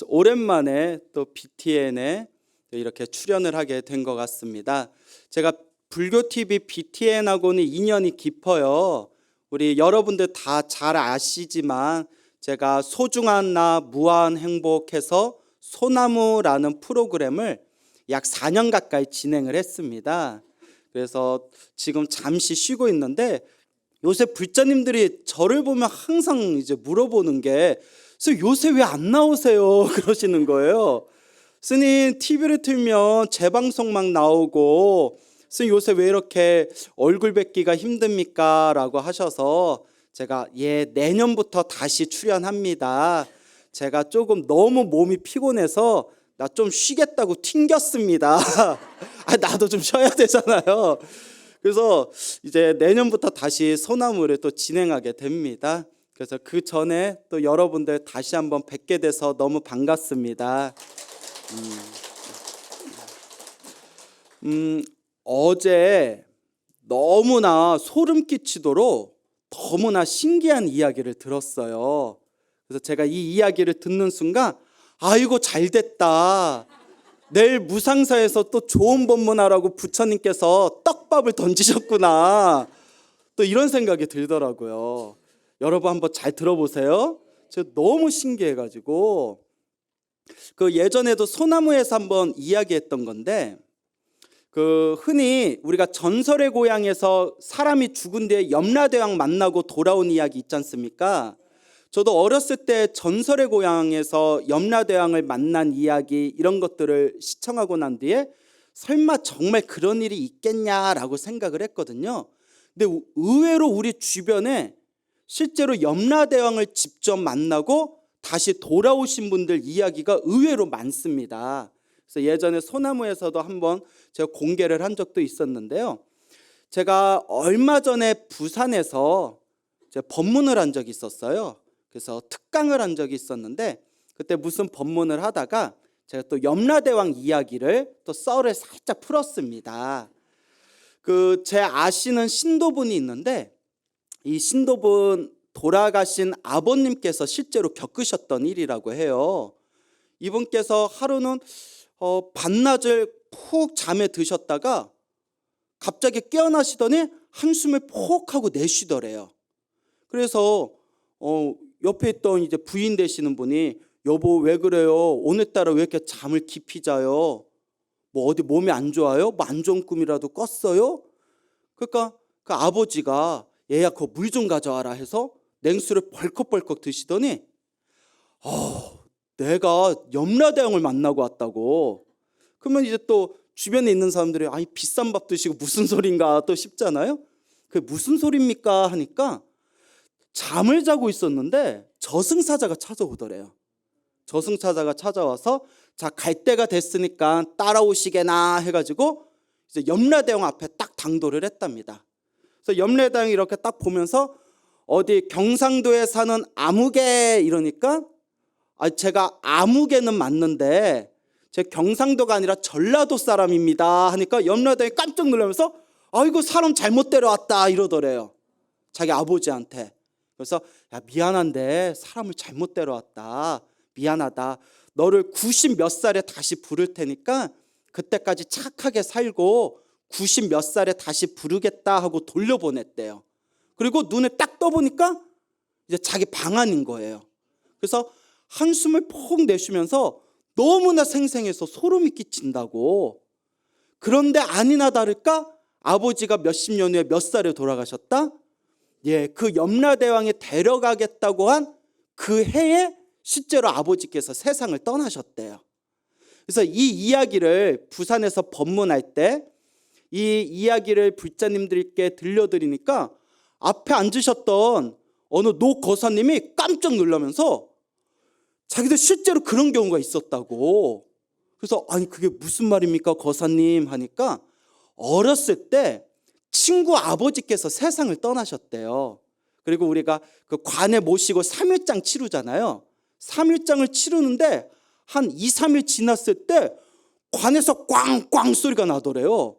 오랜만에 또 BTN에 이렇게 출연을 하게 된 것 같습니다. 제가 불교 TV BTN하고는 인연이 깊어요. 우리 여러분들 다 잘 아시지만 제가 소중한 나 무한 행복해서 소나무라는 프로그램을 약 4년 가까이 진행을 했습니다. 그래서 지금 잠시 쉬고 있는데 요새 불자님들이 저를 보면 항상 이제 물어보는 게 요새 왜 안 나오세요? 그러시는 거예요. 스님 TV를 틀면 재방송 막 나오고 스님 요새 왜 이렇게 얼굴 뵙기가 힘듭니까? 라고 하셔서 제가 내년부터 다시 출연합니다. 제가 조금 너무 몸이 피곤해서 나 좀 쉬겠다고 튕겼습니다. 나도 좀 쉬어야 되잖아요. 그래서 이제 내년부터 다시 소나무를 또 진행하게 됩니다. 그래서 그 전에 또 여러분들 다시 한번 뵙게 돼서 너무 반갑습니다. 어제 너무나 소름 끼치도록 너무나 신기한 이야기를 들었어요. 그래서 제가 이 이야기를 듣는 순간 아이고 잘 됐다. 내일 무상사에서 또 좋은 법문하라고 부처님께서 떡밥을 던지셨구나. 또 이런 생각이 들더라고요. 여러분 한번 잘 들어보세요. 제가 너무 신기해가지고 그 예전에도 소나무에서 한번 이야기했던 건데 그 흔히 우리가 전설의 고향에서 사람이 죽은 뒤에 염라대왕 만나고 돌아온 이야기 있지 않습니까? 저도 어렸을 때 전설의 고향에서 염라대왕을 만난 이야기 이런 것들을 시청하고 난 뒤에 설마 정말 그런 일이 있겠냐라고 생각을 했거든요. 근데 의외로 우리 주변에 실제로 염라대왕을 직접 만나고 다시 돌아오신 분들 이야기가 의외로 많습니다. 그래서 예전에 소나무에서도 한번 제가 공개를 한 적도 있었는데요. 제가 얼마 전에 부산에서 제가 법문을 한 적이 있었어요. 그래서 특강을 한 적이 있었는데 그때 무슨 법문을 하다가 제가 또 염라대왕 이야기를 또 썰을 살짝 풀었습니다. 그 제 아시는 신도분이 있는데 이 신도분 돌아가신 아버님께서 실제로 겪으셨던 일이라고 해요. 이분께서 하루는 반나절 푹 잠에 드셨다가 갑자기 깨어나시더니 한숨을 푹 하고 내쉬더래요. 그래서 옆에 있던 이제 부인 되시는 분이 여보 왜 그래요? 오늘따라 왜 이렇게 잠을 깊이 자요? 뭐 어디 몸이 안 좋아요? 뭐 안 좋은 꿈이라도 꿨어요? 그러니까 그 아버지가 얘야 그거 물 좀 가져와라 해서 냉수를 벌컥벌컥 드시더니 내가 염라대왕을 만나고 왔다고. 그러면 이제 또 주변에 있는 사람들이 아니 비싼 밥 드시고 무슨 소린가 또 싶잖아요. 그게 무슨 소리입니까 하니까 잠을 자고 있었는데 저승사자가 찾아오더래요. 저승사자가 찾아와서 자 갈 때가 됐으니까 따라오시게나 해가지고 이제 염라대왕 앞에 딱 당도를 했답니다. 그래서 염라대왕이 이렇게 딱 보면서 어디 경상도에 사는 아무개 이러니까 제가 아무개는 맞는데 제 경상도가 아니라 전라도 사람입니다 하니까 염라대왕이 깜짝 놀라면서 아이고 사람 잘못 데려왔다 이러더래요. 자기 아버지한테. 그래서 야 미안한데 사람을 잘못 데려왔다. 미안하다. 너를 90 몇 살에 다시 부를 테니까 그때까지 착하게 살고 90 몇 살에 다시 부르겠다 하고 돌려보냈대요. 그리고 눈에 딱 떠보니까 이제 자기 방안인 거예요. 그래서 한숨을 푹 내쉬면서 너무나 생생해서 소름이 끼친다고. 그런데 아니나 다를까 아버지가 몇십 년 후에 몇 살에 돌아가셨다? 그 염라대왕이 데려가겠다고 한 그 해에 실제로 아버지께서 세상을 떠나셨대요. 그래서 이 이야기를 부산에서 법문할 때 이 이야기를 불자님들께 들려드리니까 앞에 앉으셨던 어느 노 거사님이 깜짝 놀라면서 자기도 실제로 그런 경우가 있었다고. 그래서 아니 그게 무슨 말입니까 거사님 하니까 어렸을 때 친구 아버지께서 세상을 떠나셨대요. 그리고 우리가 그 관에 모시고 3일장 치르잖아요. 3일장을 치르는데 한 2, 3일 지났을 때 관에서 꽝꽝 소리가 나더래요.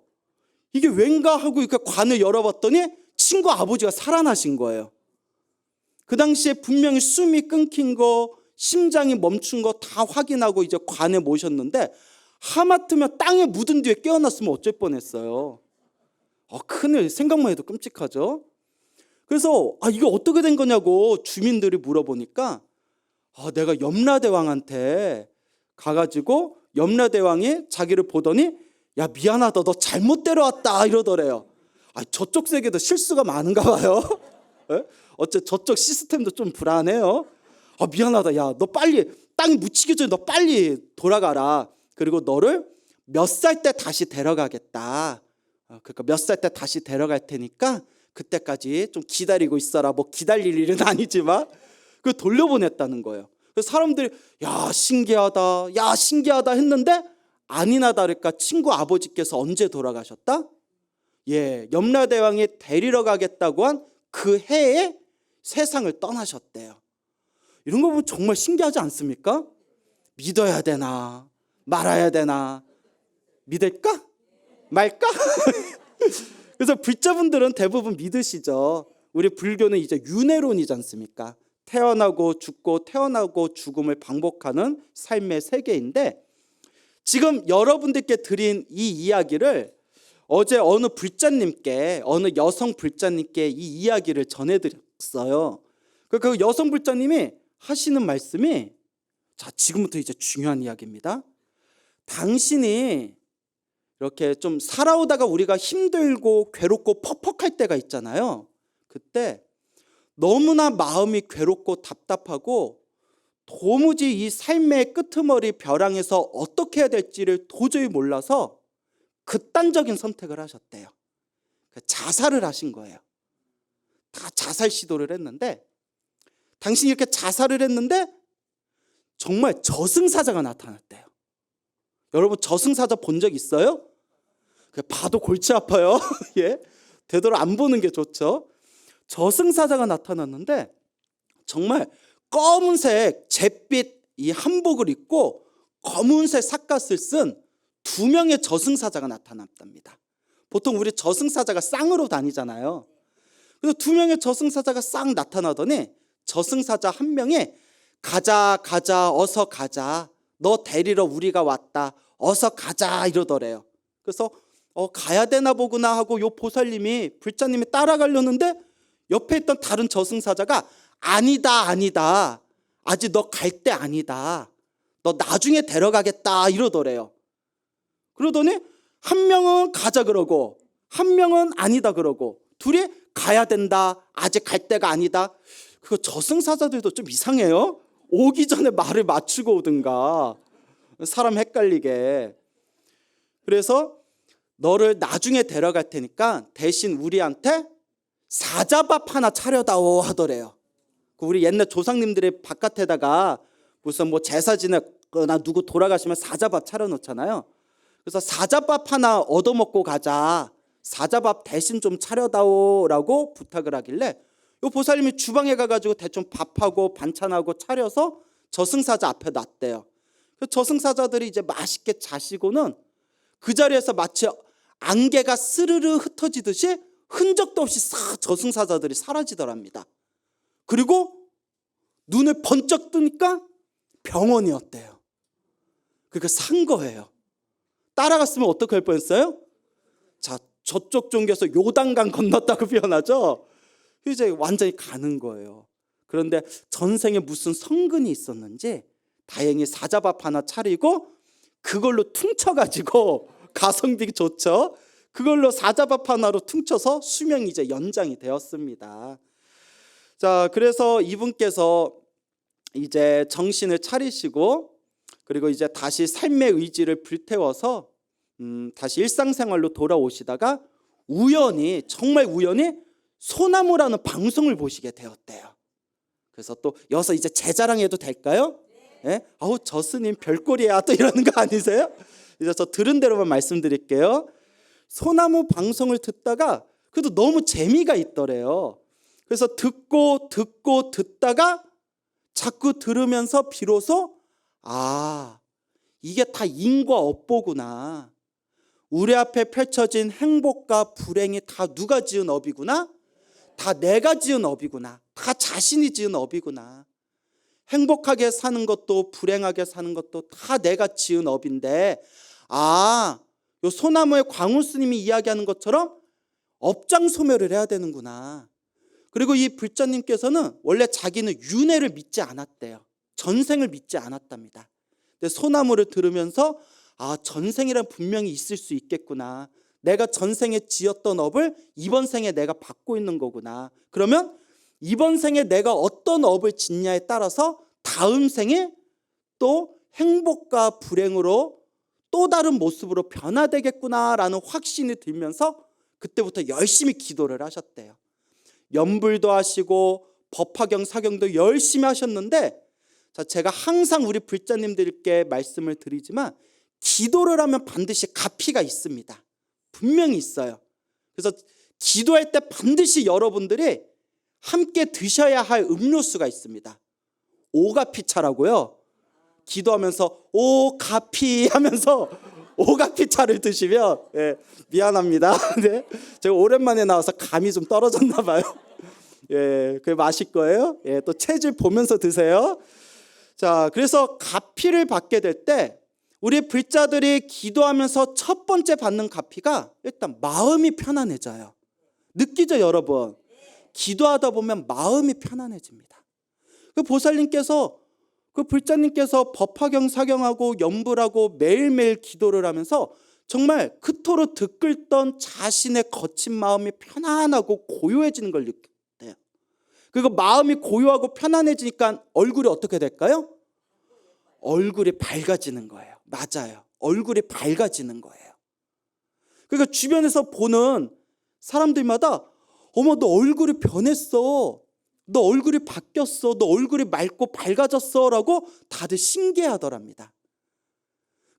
이게 왠가 하고 이렇게 관을 열어봤더니 친구 아버지가 살아나신 거예요. 그 당시에 분명히 숨이 끊긴 거, 심장이 멈춘 거 다 확인하고 이제 관에 모셨는데 하마터면 땅에 묻은 뒤에 깨어났으면 어쩔 뻔했어요. 큰일, 생각만 해도 끔찍하죠. 그래서 이거 어떻게 된 거냐고 주민들이 물어보니까 내가 염라대왕한테 가가지고 염라대왕이 자기를 보더니 야 미안하다 너 잘못 데려왔다 이러더래요. 저쪽 세계도 실수가 많은가 봐요. 어째 저쪽 시스템도 좀 불안해요. 미안하다 야 너 빨리 땅에 묻히기 전에 너 빨리 돌아가라. 그리고 너를 몇 살 때 다시 데려가겠다. 그러니까 몇 살 때 다시 데려갈 테니까 그때까지 좀 기다리고 있어라. 뭐 기다릴 일은 아니지만 그 돌려보냈다는 거예요. 그래서 사람들이 야 신기하다 했는데 아니나 다를까 친구 아버지께서 언제 돌아가셨다? 염라대왕이 데리러 가겠다고 한 그 해에 세상을 떠나셨대요. 이런 거 보면 정말 신기하지 않습니까? 믿어야 되나 말아야 되나, 믿을까 말까? 그래서 불자분들은 대부분 믿으시죠. 우리 불교는 이제 윤회론이지 않습니까? 태어나고 죽고 태어나고 죽음을 반복하는 삶의 세계인데, 지금 여러분들께 드린 이 이야기를 어제 어느 여성 불자님께 이 이야기를 전해드렸어요. 그 여성 불자님이 하시는 말씀이, 자 지금부터 이제 중요한 이야기입니다. 당신이 이렇게 좀 살아오다가 우리가 힘들고 괴롭고 퍽퍽할 때가 있잖아요. 그때 너무나 마음이 괴롭고 답답하고 도무지 이 삶의 끄트머리 벼랑에서 어떻게 해야 될지를 도저히 몰라서 극단적인 선택을 하셨대요. 자살을 하신 거예요. 다 자살 시도를 했는데, 당신이 이렇게 자살을 했는데 정말 저승사자가 나타났대요. 여러분 저승사자 본 적 있어요? 봐도 골치 아파요. 되도록 안 보는 게 좋죠. 저승사자가 나타났는데 정말 검은색 잿빛 이 한복을 입고 검은색 삿갓을 쓴 2명의 저승사자가 나타났답니다. 보통 우리 저승사자가 쌍으로 다니잖아요. 그래서 2명의 저승사자가 싹 나타나더니 저승사자 한 명이 가자 어서 가자, 너 데리러 우리가 왔다, 어서 가자 이러더래요. 그래서 가야 되나 보구나 하고 요 보살님이 불자님이 따라가려는데 옆에 있던 다른 저승사자가 아니다 아직 너 갈 때 아니다, 너 나중에 데려가겠다 이러더래요. 그러더니 한 명은 가자 그러고 한 명은 아니다 그러고 둘이 가야 된다, 아직 갈 때가 아니다. 그 저승사자들도 좀 이상해요. 오기 전에 말을 맞추고 오든가, 사람 헷갈리게. 그래서 너를 나중에 데려갈 테니까 대신 우리한테 사자밥 하나 차려다오 하더래요. 우리 옛날 조상님들의 바깥에다가 무슨 뭐 제사 지내거나 누구 돌아가시면 사자밥 차려놓잖아요. 그래서 사자밥 하나 얻어먹고 가자, 사자밥 대신 좀 차려다오라고 부탁을 하길래 요 보살님이 주방에 가가지고 대충 밥하고 반찬하고 차려서 저승사자 앞에 놨대요. 그 저승사자들이 이제 맛있게 자시고는 그 자리에서 마치 안개가 스르르 흩어지듯이 흔적도 없이 싹 저승사자들이 사라지더랍니다. 그리고 눈을 번쩍 뜨니까 병원이었대요. 그러니까 산 거예요. 따라갔으면 어떻게 할 뻔했어요? 자, 저쪽 종교에서 요단강 건넜다고 표현하죠. 이제 완전히 가는 거예요. 그런데 전생에 무슨 성근이 있었는지 다행히 사자밥 하나 차리고 그걸로 퉁쳐가지고, 가성비 좋죠. 그걸로 사자밥 하나로 퉁쳐서 수명이 이제 연장이 되었습니다. 자, 그래서 이분께서 이제 정신을 차리시고 그리고 이제 다시 삶의 의지를 불태워서 다시 일상생활로 돌아오시다가 정말 우연히 소나무라는 방송을 보시게 되었대요. 그래서 또 여기서 이제 제 자랑해도 될까요? 네? 아우 저 스님 별꼴이야 또 이러는 거 아니세요? 이제 저 들은 대로만 말씀드릴게요. 소나무 방송을 듣다가 그래도 너무 재미가 있더래요. 그래서 듣다가 자꾸 들으면서 비로소 이게 다 인과 업보구나, 우리 앞에 펼쳐진 행복과 불행이 다 누가 지은 업이구나, 다 내가 지은 업이구나, 다 자신이 지은 업이구나. 행복하게 사는 것도 불행하게 사는 것도 다 내가 지은 업인데, 요 소나무의 광우 스님이 이야기하는 것처럼 업장 소멸을 해야 되는구나. 그리고 이 불자님께서는 원래 자기는 윤회를 믿지 않았대요. 전생을 믿지 않았답니다. 근데 소나무를 들으면서 전생이란 분명히 있을 수 있겠구나. 내가 전생에 지었던 업을 이번 생에 내가 받고 있는 거구나. 그러면 이번 생에 내가 어떤 업을 짓냐에 따라서 다음 생에 또 행복과 불행으로 또 다른 모습으로 변화되겠구나라는 확신이 들면서 그때부터 열심히 기도를 하셨대요. 연불도 하시고 법화경 사경도 열심히 하셨는데, 제가 항상 우리 불자님들께 말씀을 드리지만 기도를 하면 반드시 갚이가 있습니다. 분명히 있어요. 그래서 기도할 때 반드시 여러분들이 함께 드셔야 할 음료수가 있습니다. 오가피차라고요. 기도하면서 오가피 하면서 오가피차를 드시면, 미안합니다. 네, 제가 오랜만에 나와서 감이 좀 떨어졌나 봐요. 그게 마실 거예요. 또 체질 보면서 드세요. 자, 그래서 가피를 받게 될 때 우리 불자들이 기도하면서 첫 번째 받는 가피가 일단 마음이 편안해져요. 느끼죠, 여러분? 기도하다 보면 마음이 편안해집니다. 그 보살님께서, 그 불자님께서 법화경 사경하고 연불하고 매일매일 기도를 하면서 정말 그토록 들끓던 자신의 거친 마음이 편안하고 고요해지는 걸 느꼈대요. 그리고 마음이 고요하고 편안해지니까 얼굴이 어떻게 될까요? 얼굴이 밝아지는 거예요. 맞아요. 얼굴이 밝아지는 거예요. 그러니까 주변에서 보는 사람들마다 어머, 너 얼굴이 변했어. 너 얼굴이 바뀌었어. 너 얼굴이 맑고 밝아졌어. 라고 다들 신기해하더랍니다.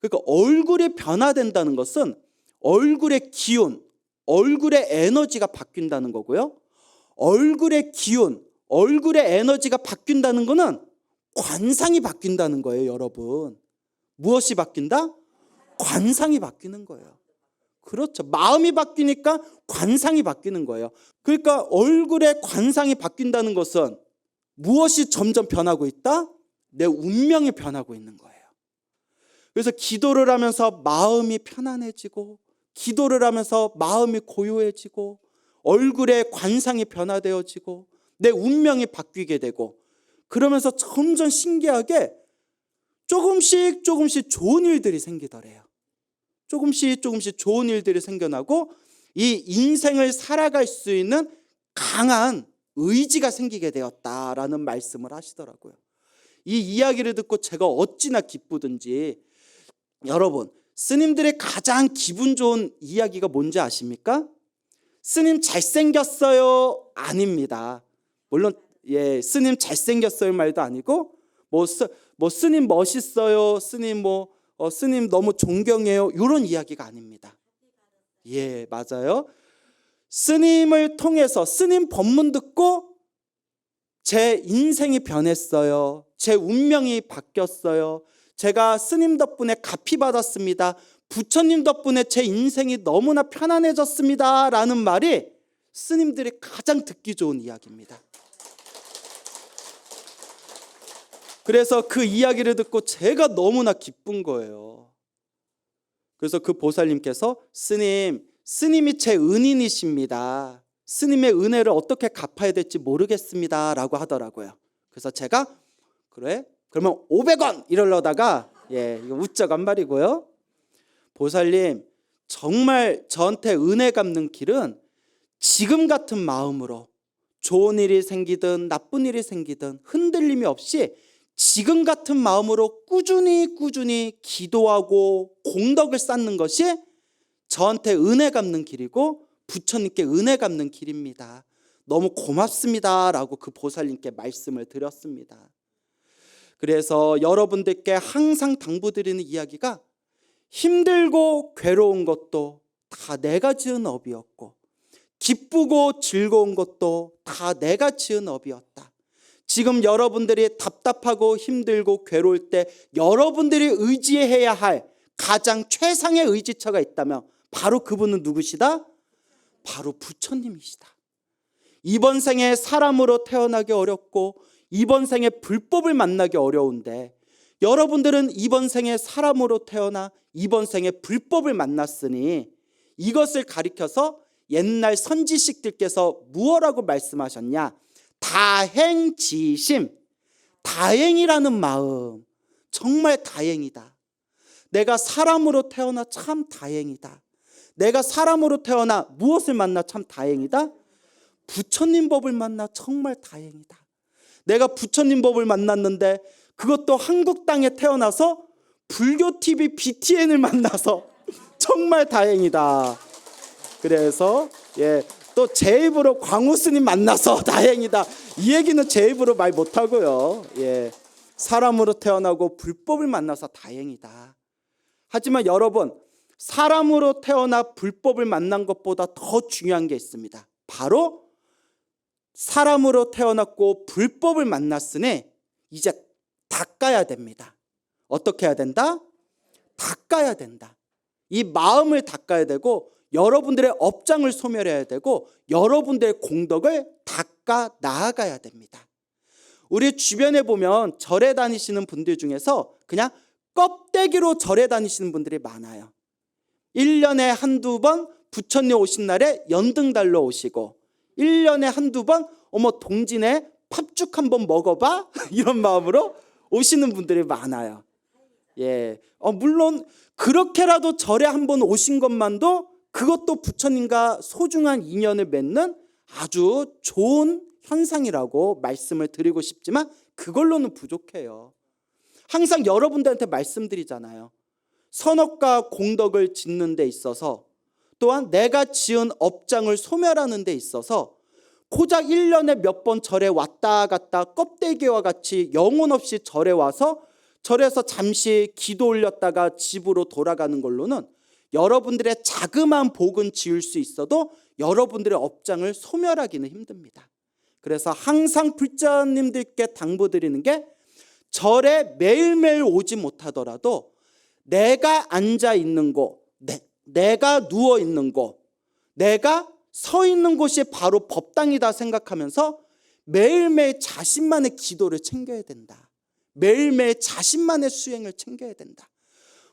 그러니까 얼굴이 변화된다는 것은 얼굴의 기운, 얼굴의 에너지가 바뀐다는 거고요. 얼굴의 기운, 얼굴의 에너지가 바뀐다는 것은 관상이 바뀐다는 거예요, 여러분. 무엇이 바뀐다? 관상이 바뀌는 거예요. 그렇죠. 마음이 바뀌니까 관상이 바뀌는 거예요. 그러니까 얼굴의 관상이 바뀐다는 것은 무엇이 점점 변하고 있다? 내 운명이 변하고 있는 거예요. 그래서 기도를 하면서 마음이 편안해지고, 기도를 하면서 마음이 고요해지고, 얼굴의 관상이 변화되어지고, 내 운명이 바뀌게 되고, 그러면서 점점 신기하게 조금씩 좋은 일들이 생기더래요. 조금씩 좋은 일들이 생겨나고 이 인생을 살아갈 수 있는 강한 의지가 생기게 되었다라는 말씀을 하시더라고요. 이 이야기를 듣고 제가 어찌나 기쁘든지, 여러분, 스님들의 가장 기분 좋은 이야기가 뭔지 아십니까? 스님 잘생겼어요? 아닙니다. 물론 스님 잘생겼어요 말도 아니고 스님 멋있어요, 스님 스님 너무 존경해요, 이런 이야기가 아닙니다. 맞아요. 스님을 통해서 스님 법문 듣고 제 인생이 변했어요. 제 운명이 바뀌었어요. 제가 스님 덕분에 가피 받았습니다. 부처님 덕분에 제 인생이 너무나 편안해졌습니다. 라는 말이 스님들이 가장 듣기 좋은 이야기입니다. 그래서 그 이야기를 듣고 제가 너무나 기쁜 거예요. 그래서 그 보살님께서 스님이 제 은인이십니다. 스님의 은혜를 어떻게 갚아야 될지 모르겠습니다. 라고 하더라고요. 그래서 제가 그래? 그러면 500원! 이러려다가 이거 우쩍한 말이고요. 보살님, 정말 저한테 은혜 갚는 길은 지금 같은 마음으로 좋은 일이 생기든 나쁜 일이 생기든 흔들림이 없이 지금 같은 마음으로 꾸준히 기도하고 공덕을 쌓는 것이 저한테 은혜 갚는 길이고 부처님께 은혜 갚는 길입니다. 너무 고맙습니다. 라고 그 보살님께 말씀을 드렸습니다. 그래서 여러분들께 항상 당부드리는 이야기가, 힘들고 괴로운 것도 다 내가 지은 업이었고, 기쁘고 즐거운 것도 다 내가 지은 업이었다. 지금 여러분들이 답답하고 힘들고 괴로울 때 여러분들이 의지해야 할 가장 최상의 의지처가 있다면 바로 그분은 누구시다? 바로 부처님이시다. 이번 생에 사람으로 태어나기 어렵고 이번 생에 불법을 만나기 어려운데 여러분들은 이번 생에 사람으로 태어나 이번 생에 불법을 만났으니 이것을 가리켜서 옛날 선지식들께서 무엇라고 말씀하셨냐? 다행지심, 다행이라는 마음. 정말 다행이다. 내가 사람으로 태어나 참 다행이다. 내가 사람으로 태어나 무엇을 만나 참 다행이다? 부처님 법을 만나 정말 다행이다. 내가 부처님 법을 만났는데 그것도 한국 땅에 태어나서 불교 TV BTN을 만나서 정말 다행이다. 그래서 또 제 입으로 광우 스님 만나서 다행이다. 이 얘기는 제 입으로 말 못하고요. 사람으로 태어나고 불법을 만나서 다행이다. 하지만 여러분, 사람으로 태어나 불법을 만난 것보다 더 중요한 게 있습니다. 바로 사람으로 태어났고 불법을 만났으니 이제 닦아야 됩니다. 어떻게 해야 된다? 닦아야 된다. 이 마음을 닦아야 되고 여러분들의 업장을 소멸해야 되고 여러분들의 공덕을 닦아 나아가야 됩니다. 우리 주변에 보면 절에 다니시는 분들 중에서 그냥 껍데기로 절에 다니시는 분들이 많아요. 1년에 한두 번 부처님 오신 날에 연등달러 오시고 1년에 한두 번 동진에 팥죽 한번 먹어봐 이런 마음으로 오시는 분들이 많아요. 물론 그렇게라도 절에 한번 오신 것만도 그것도 부처님과 소중한 인연을 맺는 아주 좋은 현상이라고 말씀을 드리고 싶지만 그걸로는 부족해요. 항상 여러분들한테 말씀드리잖아요. 선업과 공덕을 짓는 데 있어서 또한 내가 지은 업장을 소멸하는 데 있어서 고작 1년에 몇 번 절에 왔다 갔다 껍데기와 같이 영혼 없이 절에 와서 절에서 잠시 기도 올렸다가 집으로 돌아가는 걸로는 여러분들의 자그마한 복은 지을 수 있어도 여러분들의 업장을 소멸하기는 힘듭니다. 그래서 항상 불자님들께 당부드리는 게 절에 매일매일 오지 못하더라도 내가 앉아 있는 곳, 내가 누워 있는 곳, 내가 서 있는 곳이 바로 법당이다 생각하면서 매일매일 자신만의 기도를 챙겨야 된다. 매일매일 자신만의 수행을 챙겨야 된다.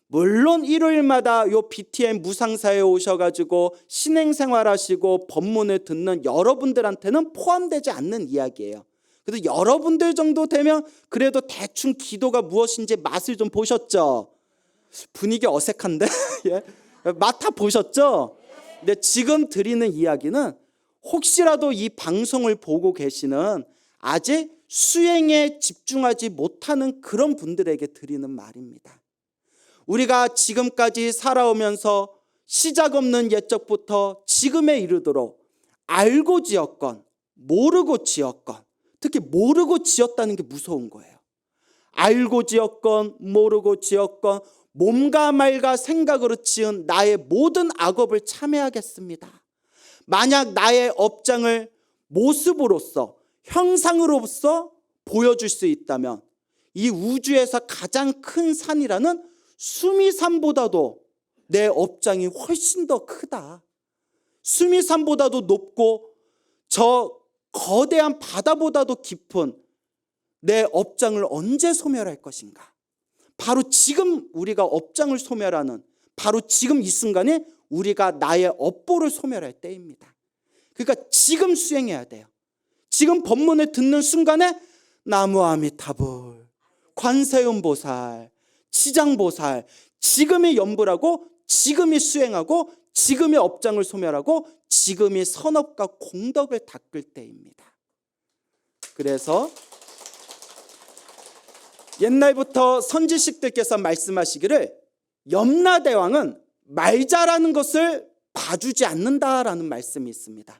물론 일요일마다 요 BTN 무상사에 오셔가지고 신행생활하시고 법문을 듣는 여러분들한테는 포함되지 않는 이야기예요. 그래도 여러분들 정도 되면 그래도 대충 기도가 무엇인지 맛을 좀 보셨죠? 분위기 어색한데? 맛 다 보셨죠? 근데 지금 드리는 이야기는 혹시라도 이 방송을 보고 계시는 아직 수행에 집중하지 못하는 그런 분들에게 드리는 말입니다. 우리가 지금까지 살아오면서 시작 없는 옛적부터 지금에 이르도록 알고 지었건 모르고 지었건, 특히 모르고 지었다는 게 무서운 거예요. 알고 지었건 모르고 지었건 몸과 말과 생각으로 지은 나의 모든 악업을 참회하겠습니다. 만약 나의 업장을 모습으로서 형상으로서 보여줄 수 있다면 이 우주에서 가장 큰 산이라는 수미산보다도 내 업장이 훨씬 더 크다. 수미산보다도 높고 저 거대한 바다보다도 깊은 내 업장을 언제 소멸할 것인가? 바로 지금 우리가 업장을 소멸하는, 바로 지금 이 순간에 우리가 나의 업보를 소멸할 때입니다. 그러니까 지금 수행해야 돼요. 지금 법문을 듣는 순간에 나무 아미타불, 관세음보살, 지장보살, 지금이 염불하고 지금이 수행하고 지금의 업장을 소멸하고 지금이 선업과 공덕을 닦을 때입니다. 그래서 옛날부터 선지식들께서 말씀하시기를 염라대왕은 말 잘하는 것을 봐주지 않는다라는 말씀이 있습니다.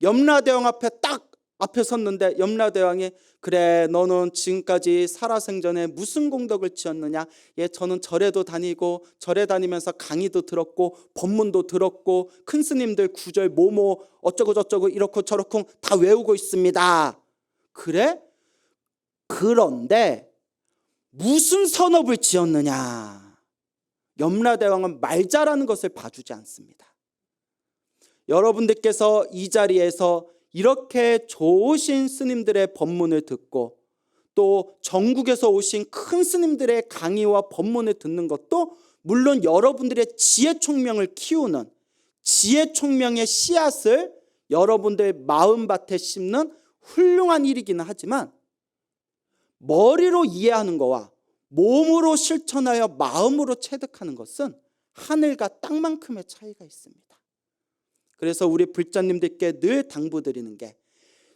염라대왕 앞에 섰는데 염라대왕이 그래 너는 지금까지 살아생전에 무슨 공덕을 지었느냐? 저는 절에도 다니고 절에 다니면서 강의도 들었고 법문도 들었고 큰 스님들 구절 뭐뭐 어쩌고 저쩌고 이렇고 저렇고 다 외우고 있습니다. 그래? 그런데 무슨 선업을 지었느냐? 염라대왕은 말 잘하는 것을 봐주지 않습니다. 여러분들께서 이 자리에서 이렇게 좋으신 스님들의 법문을 듣고 또 전국에서 오신 큰 스님들의 강의와 법문을 듣는 것도 물론 여러분들의 지혜총명을 키우는, 지혜총명의 씨앗을 여러분들 마음밭에 심는 훌륭한 일이기는 하지만, 머리로 이해하는 것과 몸으로 실천하여 마음으로 체득하는 것은 하늘과 땅만큼의 차이가 있습니다. 그래서 우리 불자님들께 늘 당부드리는 게,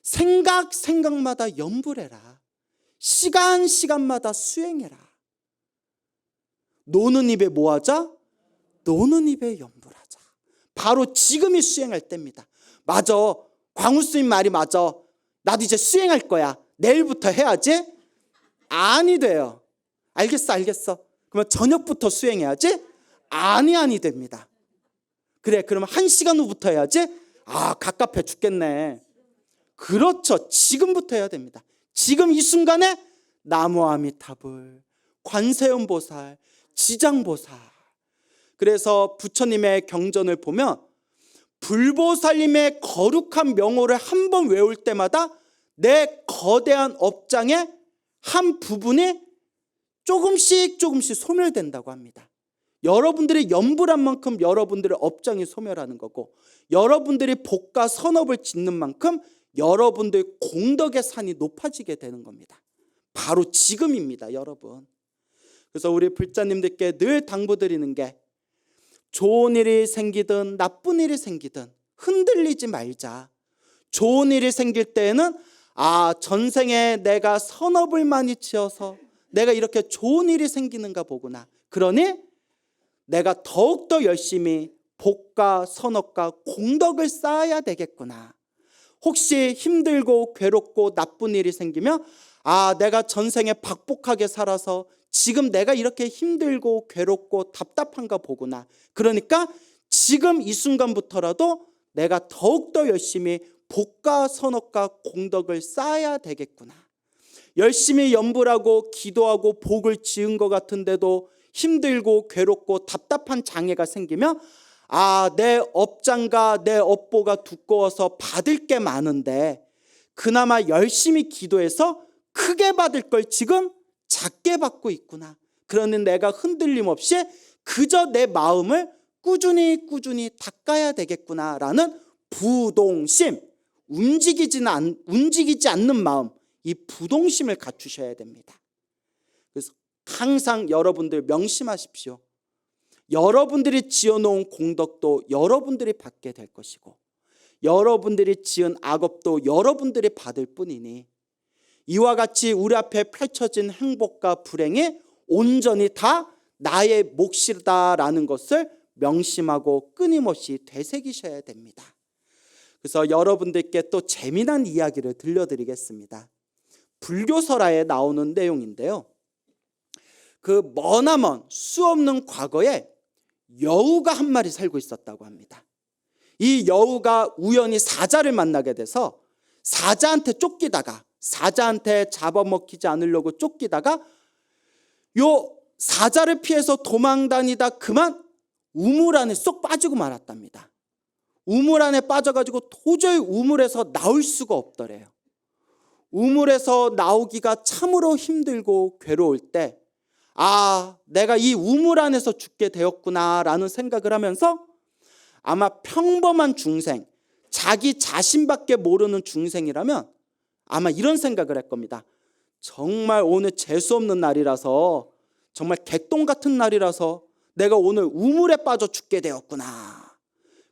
생각마다 염불해라. 시간마다 수행해라. 노는 입에 뭐하자? 노는 입에 염불하자. 바로 지금이 수행할 때입니다. 맞아, 광우스님 말이 맞아. 나도 이제 수행할 거야. 내일부터 해야지? 아니 돼요. 알겠어. 그러면 저녁부터 수행해야지? 아니 됩니다. 그래, 그러면 1시간 후부터 해야지? 갑갑해 죽겠네. 그렇죠. 지금부터 해야 됩니다. 지금 이 순간에 나무아미타불, 관세음보살, 지장보살. 그래서 부처님의 경전을 보면 불보살님의 거룩한 명호를 한 번 외울 때마다 내 거대한 업장의 한 부분이 조금씩 소멸된다고 합니다. 여러분들이 염불한 만큼 여러분들의 업장이 소멸하는 거고, 여러분들이 복과 선업을 짓는 만큼 여러분들 공덕의 산이 높아지게 되는 겁니다. 바로 지금입니다, 여러분. 그래서 우리 불자님들께 늘 당부드리는 게, 좋은 일이 생기든 나쁜 일이 생기든 흔들리지 말자. 좋은 일이 생길 때에는 전생에 내가 선업을 많이 지어서 내가 이렇게 좋은 일이 생기는가 보구나. 그러니 내가 더욱더 열심히 복과 선업과 공덕을 쌓아야 되겠구나. 혹시 힘들고 괴롭고 나쁜 일이 생기면 내가 전생에 박복하게 살아서 지금 내가 이렇게 힘들고 괴롭고 답답한가 보구나. 그러니까 지금 이 순간부터라도 내가 더욱더 열심히 복과 선업과 공덕을 쌓아야 되겠구나. 열심히 염불하고 기도하고 복을 지은 것 같은데도 힘들고 괴롭고 답답한 장애가 생기면 내 업장과 내 업보가 두꺼워서 받을 게 많은데 그나마 열심히 기도해서 크게 받을 걸 지금 작게 받고 있구나. 그러는 내가 흔들림 없이 그저 내 마음을 꾸준히 닦아야 되겠구나라는 부동심, 움직이지 않는 마음, 이 부동심을 갖추셔야 됩니다. 그래서 항상 여러분들 명심하십시오. 여러분들이 지어놓은 공덕도 여러분들이 받게 될 것이고, 여러분들이 지은 악업도 여러분들이 받을 뿐이니, 이와 같이 우리 앞에 펼쳐진 행복과 불행이 온전히 다 나의 몫이다라는 것을 명심하고 끊임없이 되새기셔야 됩니다. 그래서 여러분들께 또 재미난 이야기를 들려드리겠습니다. 불교설화에 나오는 내용인데요, 그 머나먼 수없는 과거에 여우가 한 마리 살고 있었다고 합니다. 이 여우가 우연히 사자를 만나게 돼서 사자한테 쫓기다가, 사자한테 잡아먹히지 않으려고 쫓기다가 요 사자를 피해서 도망다니다 그만 우물 안에 쏙 빠지고 말았답니다. 우물 안에 빠져가지고 도저히 우물에서 나올 수가 없더래요. 우물에서 나오기가 참으로 힘들고 괴로울 때 내가 이 우물 안에서 죽게 되었구나라는 생각을 하면서 아마 평범한 중생, 자기 자신밖에 모르는 중생이라면 아마 이런 생각을 할 겁니다. 정말 오늘 재수없는 날이라서, 정말 개똥 같은 날이라서 내가 오늘 우물에 빠져 죽게 되었구나.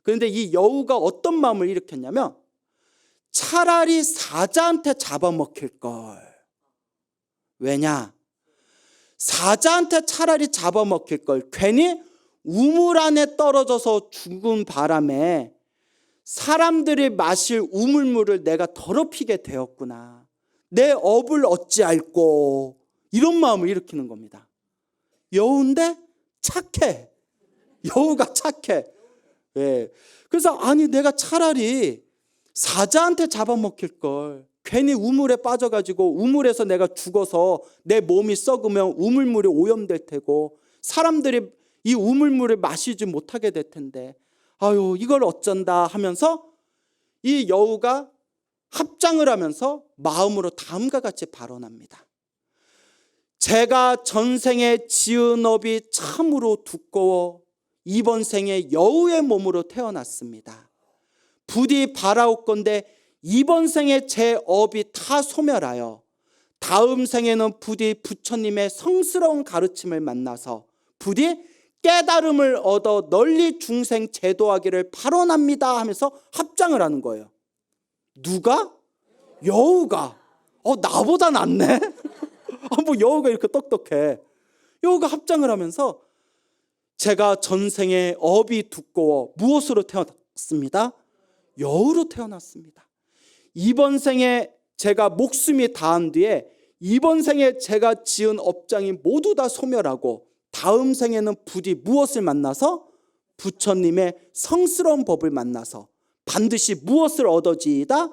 그런데 이 여우가 어떤 마음을 일으켰냐면 차라리 사자한테 잡아먹힐 걸. 왜냐? 사자한테 차라리 잡아먹힐 걸. 괜히 우물 안에 떨어져서 죽은 바람에 사람들이 마실 우물물을 내가 더럽히게 되었구나. 내 업을 어찌할꼬. 이런 마음을 일으키는 겁니다. 여우인데 착해. 여우가 착해. 예. 그래서 내가 차라리 사자한테 잡아먹힐 걸. 괜히 우물에 빠져가지고 우물에서 내가 죽어서 내 몸이 썩으면 우물물이 오염될 테고 사람들이 이 우물물을 마시지 못하게 될 텐데 이걸 어쩐다 하면서 이 여우가 합장을 하면서 마음으로 다음과 같이 발언합니다. 제가 전생에 지은 업이 참으로 두꺼워 이번 생에 여우의 몸으로 태어났습니다. 부디 바라옵건대 이번 생에 제 업이 다 소멸하여 다음 생에는 부디 부처님의 성스러운 가르침을 만나서 부디 깨달음을 얻어 널리 중생 제도하기를 발언합니다 하면서 합장을 하는 거예요. 누가? 여우가. 나보다 낫네. 뭐 여우가 이렇게 똑똑해. 여우가 합장을 하면서 제가 전생에 업이 두꺼워 무엇으로 태어났습니다? 여우로 태어났습니다. 이번 생에 제가 목숨이 다한 뒤에 이번 생에 제가 지은 업장이 모두 다 소멸하고 다음 생에는 부디 무엇을 만나서? 부처님의 성스러운 법을 만나서 반드시 무엇을 얻어지이다?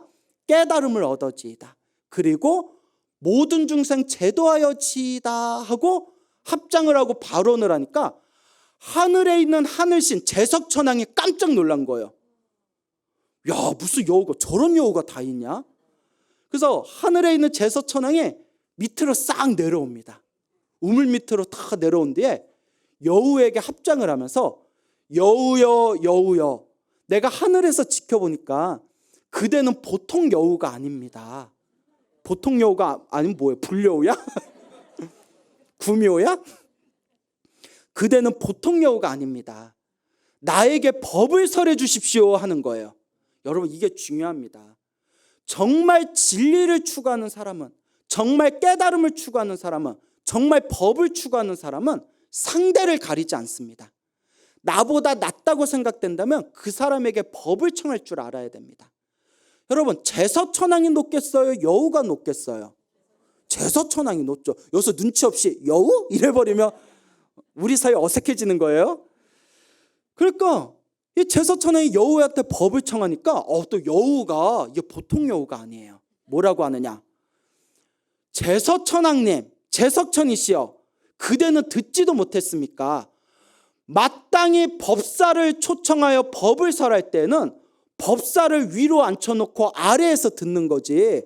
깨달음을 얻어지이다. 그리고 모든 중생 제도하여 지이다 하고 합장을 하고 발언을 하니까 하늘에 있는 하늘신 제석천왕이 깜짝 놀란 거예요. 야, 무슨 여우가 저런 여우가 다 있냐? 그래서 하늘에 있는 제석천왕이 밑으로 싹 내려옵니다. 우물 밑으로 다 내려온 뒤에 여우에게 합장을 하면서 여우여 여우여, 내가 하늘에서 지켜보니까 그대는 보통 여우가 아닙니다. 보통 여우가 아니면 뭐예요? 불여우야? 구미호야? 그대는 보통 여우가 아닙니다. 나에게 법을 설해 주십시오 하는 거예요. 여러분, 이게 중요합니다. 정말 진리를 추구하는 사람은, 정말 깨달음을 추구하는 사람은, 정말 법을 추구하는 사람은 상대를 가리지 않습니다. 나보다 낫다고 생각된다면 그 사람에게 법을 청할 줄 알아야 됩니다. 여러분, 제서천왕이 높겠어요? 여우가 높겠어요? 제서천왕이 높죠. 여기서 눈치 없이 여우? 이래버리면 우리 사이 어색해지는 거예요. 그러니까 이 제서천왕이 여우한테 법을 청하니까 또 여우가 이게 보통 여우가 아니에요. 뭐라고 하느냐? 제서천왕님, 제석천이시여, 그대는 듣지도 못했습니까? 마땅히 법사를 초청하여 법을 설할 때는 법사를 위로 앉혀놓고 아래에서 듣는 거지,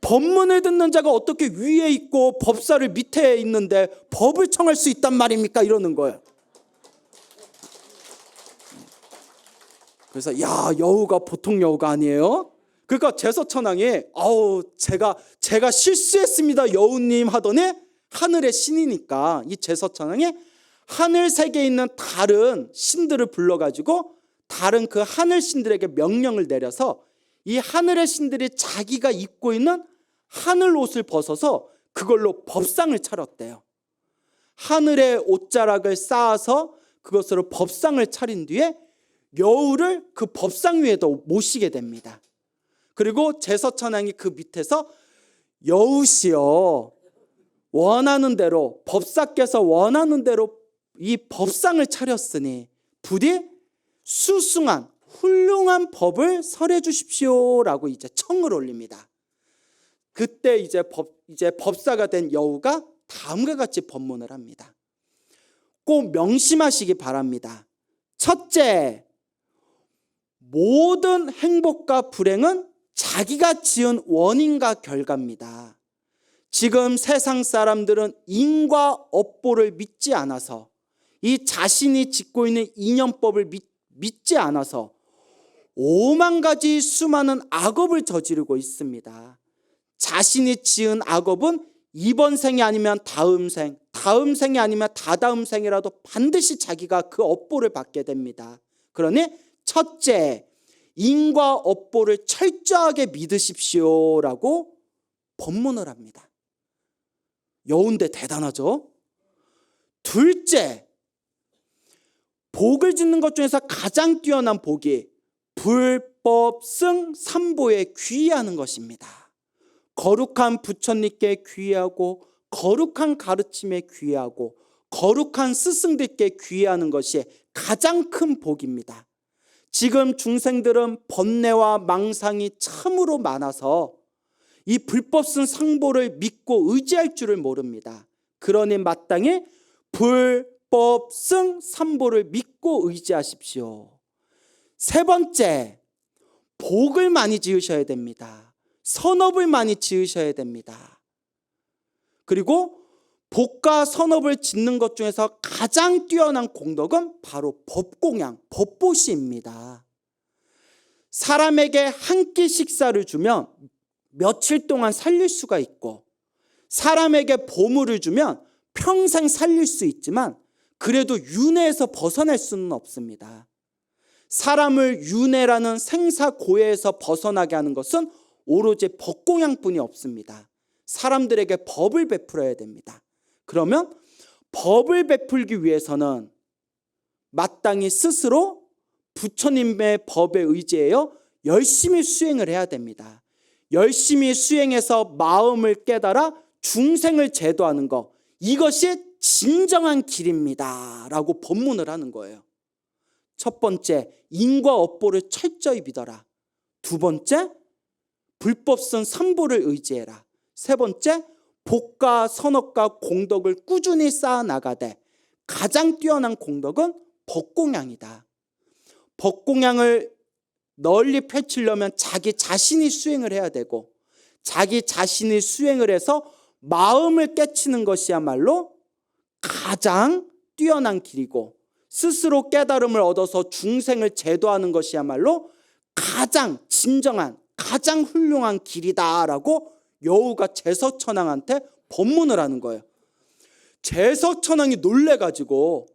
법문을 듣는 자가 어떻게 위에 있고 법사를 밑에 있는데 법을 청할 수 있단 말입니까? 이러는 거예요. 그래서 야, 여우가 보통 여우가 아니에요. 그러니까 제서천왕이 제가 실수했습니다 여우님 하더니, 하늘의 신이니까 이 제서천왕이 하늘 세계에 있는 다른 신들을 불러가지고 다른 그 하늘 신들에게 명령을 내려서 이 하늘의 신들이 자기가 입고 있는 하늘 옷을 벗어서 그걸로 법상을 차렸대요. 하늘의 옷자락을 쌓아서 그것으로 법상을 차린 뒤에 여우를 그 법상 위에도 모시게 됩니다. 그리고 제서천왕이 그 밑에서 여우시여, 원하는 대로, 법사께서 원하는 대로 이 법상을 차렸으니 부디 수승한 훌륭한 법을 설해 주십시오라고 이제 청을 올립니다. 그때 이제 법사가 된 여우가 다음과 같이 법문을 합니다. 꼭 명심하시기 바랍니다. 첫째, 모든 행복과 불행은 자기가 지은 원인과 결과입니다. 지금 세상 사람들은 인과 업보를 믿지 않아서, 이 자신이 짓고 있는 인연법을 믿지 않아서 5만 가지 수많은 악업을 저지르고 있습니다. 자신이 지은 악업은 이번 생이 아니면 다음 생, 다음 생이 아니면 다다음 생이라도 반드시 자기가 그 업보를 받게 됩니다. 그러니 첫째, 인과 업보를 철저하게 믿으십시오라고 법문을 합니다. 여운데 대단하죠? 둘째, 복을 짓는 것 중에서 가장 뛰어난 복이 불법승 삼보에 귀의하는 것입니다. 거룩한 부처님께 귀의하고, 거룩한 가르침에 귀의하고, 거룩한 스승들께 귀의하는 것이 가장 큰 복입니다. 지금 중생들은 번뇌와 망상이 참으로 많아서 이 불법승 상보를 믿고 의지할 줄을 모릅니다. 그러니 마땅히 불법승 삼보를 믿고 의지하십시오. 세 번째, 복을 많이 지으셔야 됩니다. 선업을 많이 지으셔야 됩니다. 그리고 복과 선업을 짓는 것 중에서 가장 뛰어난 공덕은 바로 법공양, 법보시입니다. 사람에게 한 끼 식사를 주면 며칠 동안 살릴 수가 있고, 사람에게 보물을 주면 평생 살릴 수 있지만 그래도 윤회에서 벗어날 수는 없습니다. 사람을 윤회라는 생사고해에서 벗어나게 하는 것은 오로지 법공양뿐이 없습니다. 사람들에게 법을 베풀어야 됩니다. 그러면 법을 베풀기 위해서는 마땅히 스스로 부처님의 법에 의지하여 열심히 수행을 해야 됩니다. 열심히 수행해서 마음을 깨달아 중생을 제도하는 것, 이것이 진정한 길입니다 라고 법문을 하는 거예요. 첫 번째, 인과 업보를 철저히 믿어라. 두 번째, 불법선 삼보를 의지해라. 세 번째, 복과 선업과 공덕을 꾸준히 쌓아나가되 가장 뛰어난 공덕은 법공양이다. 법공양을 널리 펼치려면 자기 자신이 수행을 해야 되고, 자기 자신이 수행을 해서 마음을 깨치는 것이야말로 가장 뛰어난 길이고, 스스로 깨달음을 얻어서 중생을 제도하는 것이야말로 가장 진정한, 가장 훌륭한 길이다라고 여우가 제서천왕한테 법문을 하는 거예요. 제서천왕이 놀래가지고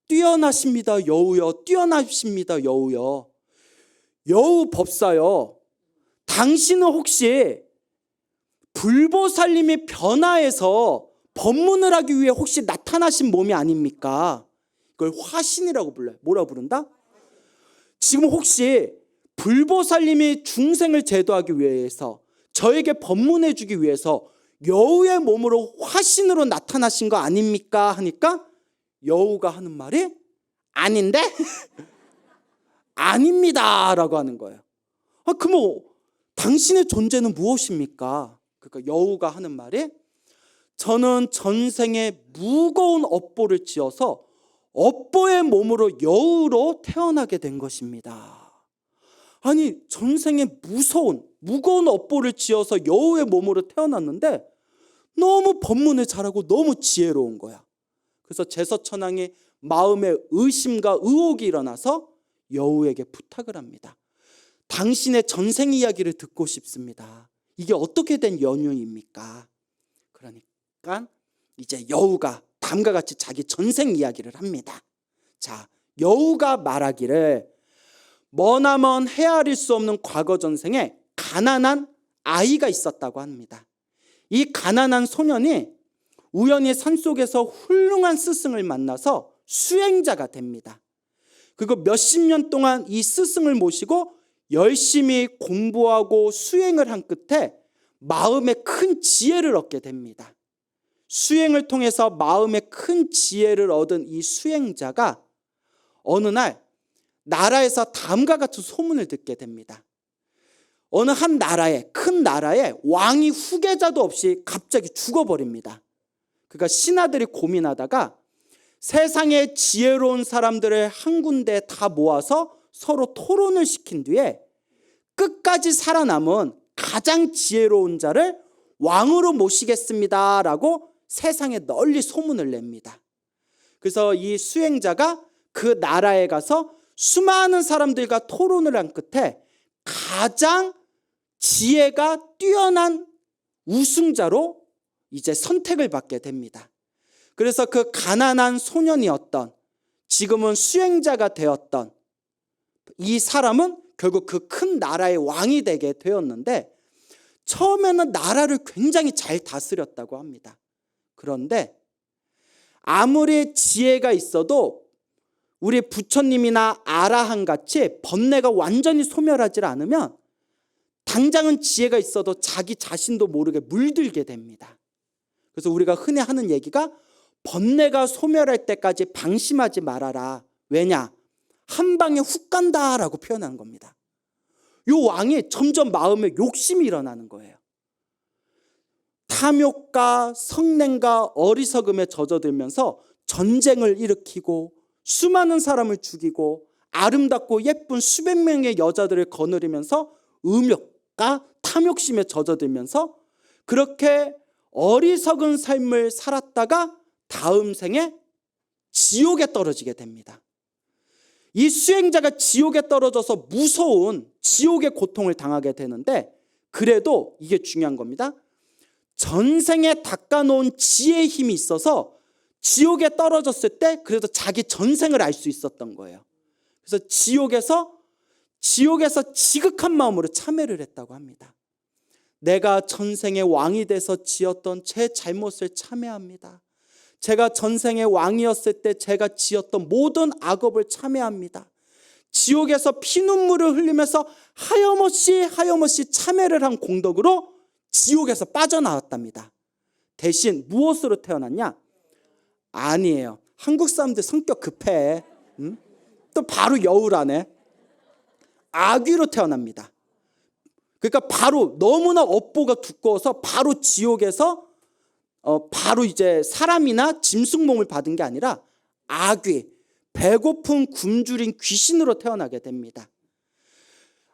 뛰어나십니다 여우여, 뛰어나십니다 여우여. 여우 법사여, 당신은 혹시 불보살님이 변화해서 법문을 하기 위해 혹시 나타나신 몸이 아닙니까? 이걸 화신이라고 불러요. 뭐라 부른다? 지금 혹시 불보살님이 중생을 제도하기 위해서, 저에게 법문해 주기 위해서 여우의 몸으로 화신으로 나타나신 거 아닙니까? 하니까 여우가 하는 말이 아닌데? 아닙니다 라고 하는 거예요. 그럼 당신의 존재는 무엇입니까? 그러니까 여우가 하는 말이, 저는 전생에 무거운 업보를 지어서 업보의 몸으로 여우로 태어나게 된 것입니다. 아니, 전생에 무거운 업보를 지어서 여우의 몸으로 태어났는데 너무 법문을 잘하고 너무 지혜로운 거야. 그래서 제서천왕이 마음에 의심과 의혹이 일어나서 여우에게 부탁을 합니다. 당신의 전생 이야기를 듣고 싶습니다. 이게 어떻게 된 연유입니까? 그러니까 이제 여우가 다음과 같이 자기 전생 이야기를 합니다. 자, 여우가 말하기를, 머나먼 헤아릴 수 없는 과거 전생에 가난한 아이가 있었다고 합니다. 이 가난한 소년이 우연히 산속에서 훌륭한 스승을 만나서 수행자가 됩니다. 그리고 몇십 년 동안 이 스승을 모시고 열심히 공부하고 수행을 한 끝에 마음에 큰 지혜를 얻게 됩니다. 수행을 통해서 마음에 큰 지혜를 얻은 이 수행자가 어느 날 나라에서 다음과 같은 소문을 듣게 됩니다. 어느 한 나라에, 큰 나라에 왕이 후계자도 없이 갑자기 죽어버립니다. 그러니까 신하들이 고민하다가 세상의 지혜로운 사람들을 한 군데 다 모아서 서로 토론을 시킨 뒤에 끝까지 살아남은 가장 지혜로운 자를 왕으로 모시겠습니다 라고 세상에 널리 소문을 냅니다. 그래서 이 수행자가 그 나라에 가서 수많은 사람들과 토론을 한 끝에 가장 지혜가 뛰어난 우승자로 이제 선택을 받게 됩니다. 그래서 그 가난한 소년이었던, 지금은 수행자가 되었던 이 사람은 결국 그 큰 나라의 왕이 되게 되었는데, 처음에는 나라를 굉장히 잘 다스렸다고 합니다. 그런데 아무리 지혜가 있어도 우리 부처님이나 아라한 같이 번뇌가 완전히 소멸하지 않으면 당장은 지혜가 있어도 자기 자신도 모르게 물들게 됩니다. 그래서 우리가 흔히 하는 얘기가 번뇌가 소멸할 때까지 방심하지 말아라. 왜냐? 한 방에 훅 간다라고 표현한 겁니다. 요 왕이 점점 마음에 욕심이 일어나는 거예요. 탐욕과 성냄과 어리석음에 젖어들면서 전쟁을 일으키고 수많은 사람을 죽이고 아름답고 예쁜 수백 명의 여자들을 거느리면서 음욕과 탐욕심에 젖어들면서 그렇게 어리석은 삶을 살았다가 다음 생에 지옥에 떨어지게 됩니다. 이 수행자가 지옥에 떨어져서 무서운 지옥의 고통을 당하게 되는데, 그래도 이게 중요한 겁니다. 전생에 닦아놓은 지혜의 힘이 있어서 지옥에 떨어졌을 때 그래도 자기 전생을 알 수 있었던 거예요. 그래서 지옥에서 지극한 마음으로 참회를 했다고 합니다. 내가 전생에 왕이 돼서 지었던 제 잘못을 참회합니다. 제가 전생에 왕이었을 때 제가 지었던 모든 악업을 참회합니다. 지옥에서 피눈물을 흘리면서 하염없이 참회를 한 공덕으로 지옥에서 빠져나왔답니다. 대신 무엇으로 태어났냐? 아니에요. 한국 사람들 성격 급해. 또 바로 여우라네. 아귀로 태어납니다. 그러니까 바로 너무나 업보가 두꺼워서 바로 지옥에서 바로 이제 사람이나 짐승 몸을 받은 게 아니라 아귀, 배고픈 굶주린 귀신으로 태어나게 됩니다.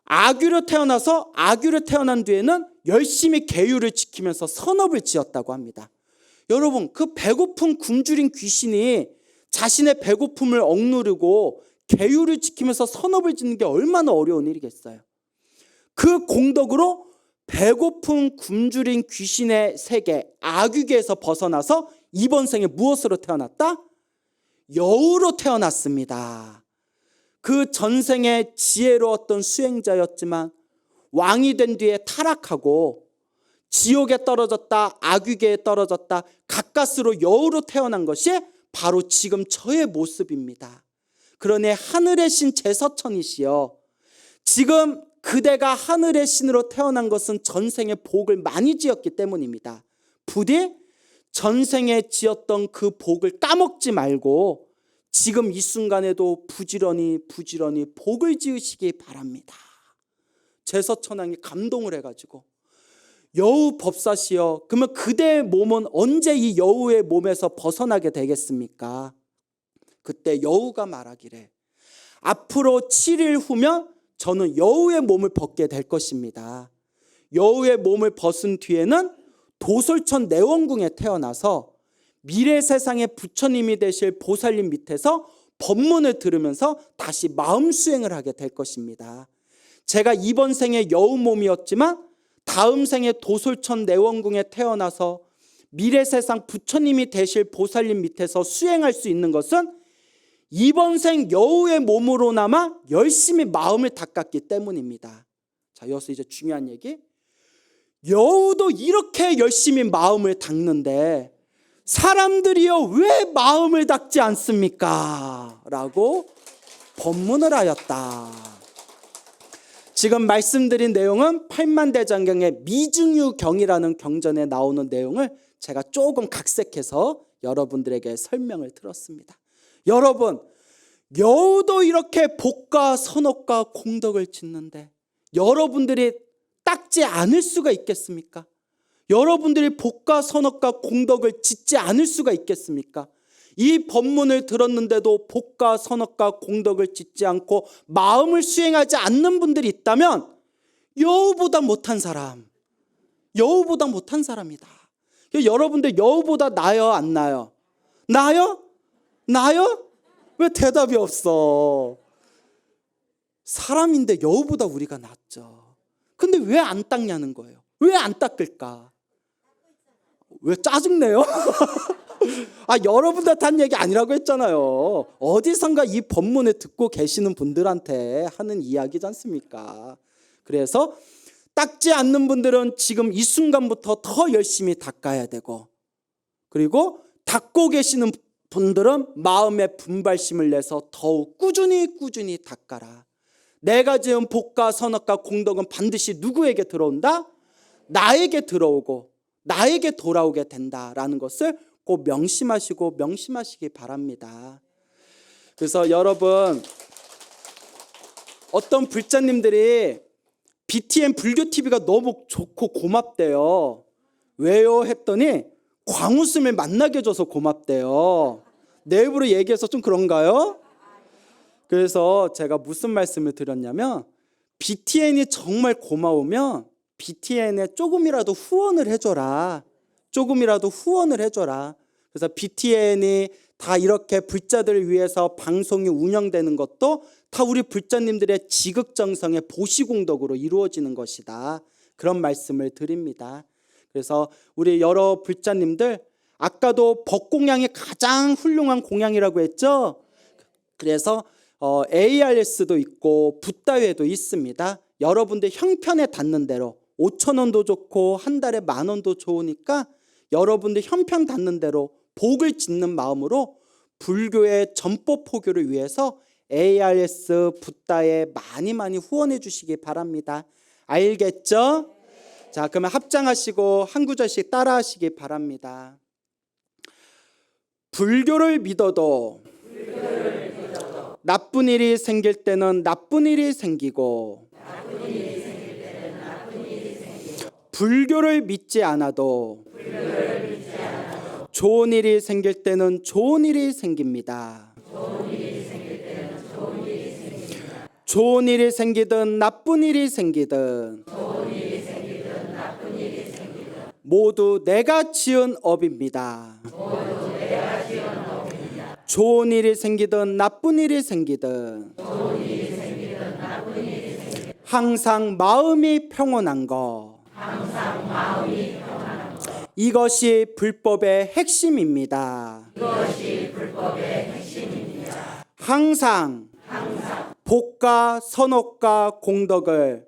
아귀로 태어난 뒤에는 열심히 계율을 지키면서 선업을 지었다고 합니다. 여러분, 그 배고픈 굶주린 귀신이 자신의 배고픔을 억누르고 계율을 지키면서 선업을 짓는 게 얼마나 어려운 일이겠어요. 그 공덕으로 배고픈 굶주린 귀신의 세계, 아귀계에서 벗어나서 이번 생에 무엇으로 태어났다? 여우로 태어났습니다. 그 전생에 지혜로웠던 수행자였지만 왕이 된 뒤에 타락하고 지옥에 떨어졌다, 아귀계에 떨어졌다, 가까스로 여우로 태어난 것이 바로 지금 저의 모습입니다. 그러니 하늘의 신 제서천이시여, 지금 그대가 하늘의 신으로 태어난 것은 전생에 복을 많이 지었기 때문입니다. 부디 전생에 지었던 그 복을 까먹지 말고 지금 이 순간에도 부지런히 복을 지으시기 바랍니다. 제서천왕이 감동을 해가지고, 여우 법사시여, 그러면 그대의 몸은 언제 이 여우의 몸에서 벗어나게 되겠습니까? 그때 여우가 말하기를, 앞으로 7일 후면 저는 여우의 몸을 벗게 될 것입니다. 여우의 몸을 벗은 뒤에는 도솔천 내원궁에 태어나서 미래 세상의 부처님이 되실 보살님 밑에서 법문을 들으면서 다시 마음 수행을 하게 될 것입니다. 제가 이번 생에 여우 몸이었지만 다음 생에 도솔천 내원궁에 태어나서 미래 세상 부처님이 되실 보살님 밑에서 수행할 수 있는 것은 이번 생 여우의 몸으로나마 열심히 마음을 닦았기 때문입니다. 자, 여기서 이제 중요한 얘기. 여우도 이렇게 열심히 마음을 닦는데 사람들이여 왜 마음을 닦지 않습니까? 라고 법문을 하였다. 지금 말씀드린 내용은 팔만대장경의 미증유경이라는 경전에 나오는 내용을 제가 조금 각색해서 여러분들에게 설명을 들었습니다. 여러분, 여우도 이렇게 복과 선업과 공덕을 짓는데 여러분들이 닦지 않을 수가 있겠습니까? 여러분들이 복과 선업과 공덕을 짓지 않을 수가 있겠습니까? 이 법문을 들었는데도 복과 선업과 공덕을 짓지 않고 마음을 수행하지 않는 분들이 있다면 여우보다 못한 사람이다. 여러분들 여우보다 나요, 안 나요? 나요? 왜 대답이 없어? 사람인데 여우보다 우리가 낫죠. 근데 왜 안 닦냐는 거예요. 왜 안 닦을까? 왜 짜증내요? 여러분들한테 한 얘기 아니라고 했잖아요. 어디선가 이 법문을 듣고 계시는 분들한테 하는 이야기지 않습니까? 그래서 닦지 않는 분들은 지금 이 순간부터 더 열심히 닦아야 되고, 그리고 닦고 계시는 분들은 마음의 분발심을 내서 더욱 꾸준히 닦아라. 내가 지은 복과 선업과 공덕은 반드시 누구에게 들어온다? 나에게 들어오고 나에게 돌아오게 된다라는 것을 꼭 명심하시기 바랍니다. 그래서 여러분, 어떤 불자님들이 BTN 불교TV가 너무 좋고 고맙대요. 왜요? 했더니 광우스을 만나게 해줘서 고맙대요. 내부로 얘기해서 좀 그런가요? 그래서 제가 무슨 말씀을 드렸냐면, BTN이 정말 고마우면 BTN에 조금이라도 후원을 해줘라. 조금이라도 후원을 해줘라. 그래서 BTN이 다 이렇게 불자들을 위해서 방송이 운영되는 것도 다 우리 불자님들의 지극정성의 보시공덕으로 이루어지는 것이다. 그런 말씀을 드립니다. 그래서 우리 여러 불자님들, 아까도 법공양이 가장 훌륭한 공양이라고 했죠. 그래서 ARS도 있고 붓다회도 있습니다. 여러분들 형편에 닿는 대로 5,000원도 좋고 한 달에 10,000원도 좋으니까 여러분들 형편 닿는 대로 복을 짓는 마음으로 불교의 전법 포교를 위해서 ARS 붓다에 많이 후원해 주시기 바랍니다. 알겠죠? 자, 그러면 합장하시고 한 구절씩 따라 하시기 바랍니다. 불교를 믿어도 나쁜 일이 생길 때는 나쁜 일이 생기고 불교를 믿지 않아도 좋은 일이 생길 때는 좋은 일이 생깁니다. 좋은 일이 생기든 나쁜 일이 생기든 모두 내가 지은 업입니다. 좋은 일이 생기든 나쁜 일이 생기든 항상 마음이 평온한 것, 이것이 불법의 핵심입니다. 항상 복과 선업과 공덕을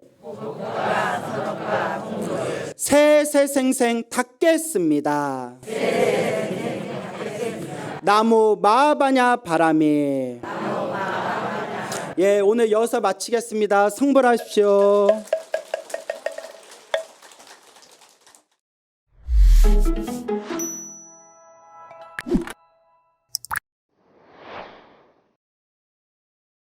세세생생 닦겠습니다. 나무 마바냐 바람이. 예, 오늘 여기서 마치겠습니다. 성불하십시오.